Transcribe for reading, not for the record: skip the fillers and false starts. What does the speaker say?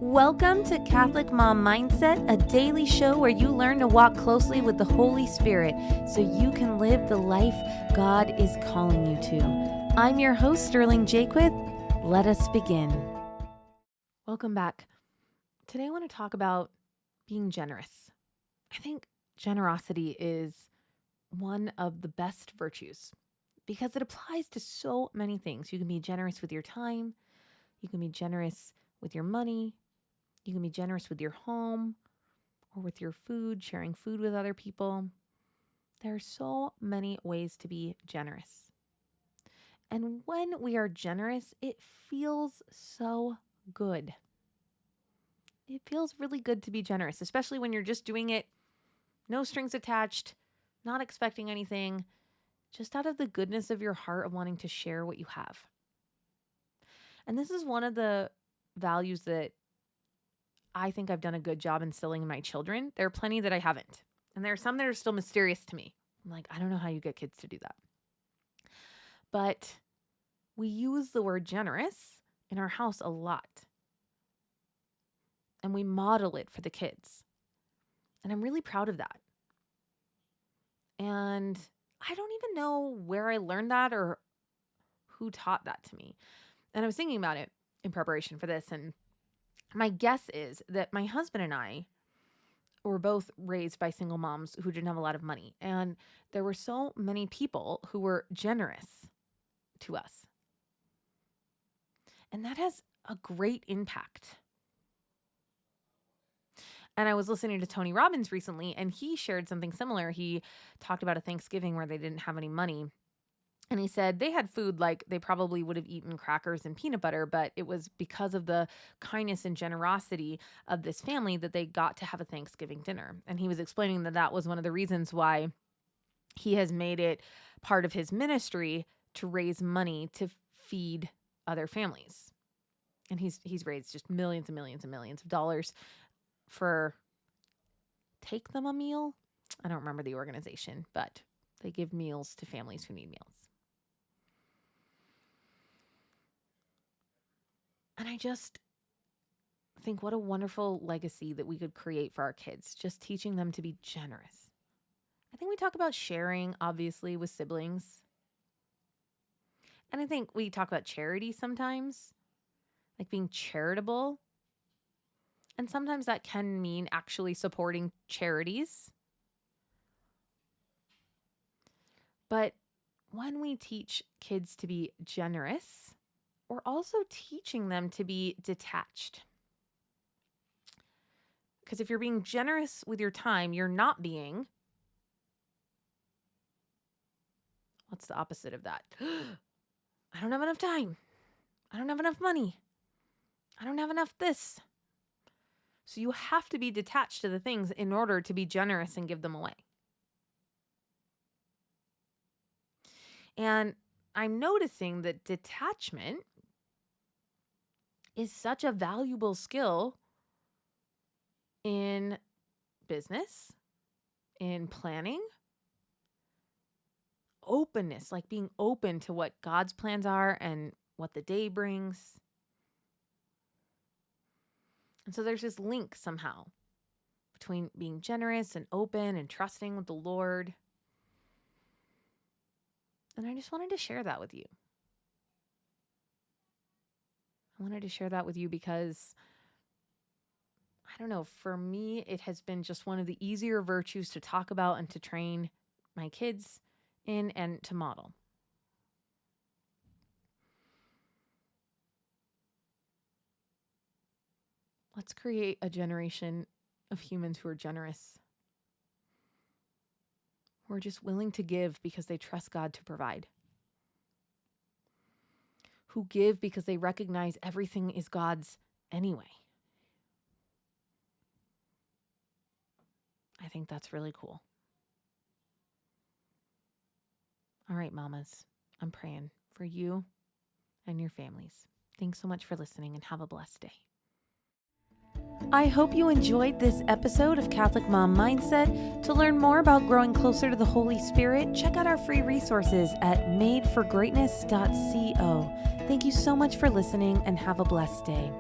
Welcome to Catholic Mom Mindset, a daily show where you learn to walk closely with the Holy Spirit so you can live the life God is calling you to. I'm your host, Sterling Jaquith. Let us begin. Welcome back. Today I want to talk about being generous. I think generosity is one of the best virtues because it applies to so many things. You can be generous with your time. You can be generous with your money. You can be generous with your home or with your food, sharing food with other people. There are so many ways to be generous. And when we are generous, it feels so good. It feels really good to be generous, especially when you're just doing it, no strings attached, not expecting anything, just out of the goodness of your heart of wanting to share what you have. And this is one of the values that I think I've done a good job instilling in my children. There are plenty that I haven't. And there are some that are still mysterious to me. I'm like, I don't know how you get kids to do that. But we use the word generous in our house a lot. And we model it for the kids. And I'm really proud of that. And I don't even know where I learned that or who taught that to me. And I was thinking about it in preparation for this. And my guess is that my husband and I were both raised by single moms who didn't have a lot of money. And there were so many people who were generous to us. And that has a great impact. And I was listening to Tony Robbins recently, and he shared something similar. He talked about a Thanksgiving where they didn't have any money. And he said they had food like they probably would have eaten crackers and peanut butter, but it was because of the kindness and generosity of this family that they got to have a Thanksgiving dinner. And he was explaining that that was one of the reasons why he has made it part of his ministry to raise money to feed other families. And he's raised just millions and millions and millions of dollars for Take Them a Meal. I don't remember the organization, but they give meals to families who need meals. And I just think what a wonderful legacy that we could create for our kids, just teaching them to be generous. I think we talk about sharing, obviously, with siblings. And I think we talk about charity sometimes, like being charitable. And sometimes that can mean actually supporting charities. But when we teach kids to be generous, we're also teaching them to be detached. Because if you're being generous with your time, you're not being, what's the opposite of that? I don't have enough time. I don't have enough money. I don't have enough this. So you have to be detached to the things in order to be generous and give them away. And I'm noticing that detachment is such a valuable skill in business, in planning, openness, like being open to what God's plans are and what the day brings. And so there's this link somehow between being generous and open and trusting with the Lord. And I just wanted to share that with you. I wanted to share that with you because, I don't know, for me, it has been just one of the easier virtues to talk about and to train my kids in and to model. Let's create a generation of humans who are generous, who are just willing to give because they trust God to provide, who give because they recognize everything is God's anyway. I think that's really cool. All right, mamas, I'm praying for you and your families. Thanks so much for listening and have a blessed day. I hope you enjoyed this episode of Catholic Mom Mindset. To learn more about growing closer to the Holy Spirit, check out our free resources at madeforgreatness.co. Thank you so much for listening and have a blessed day.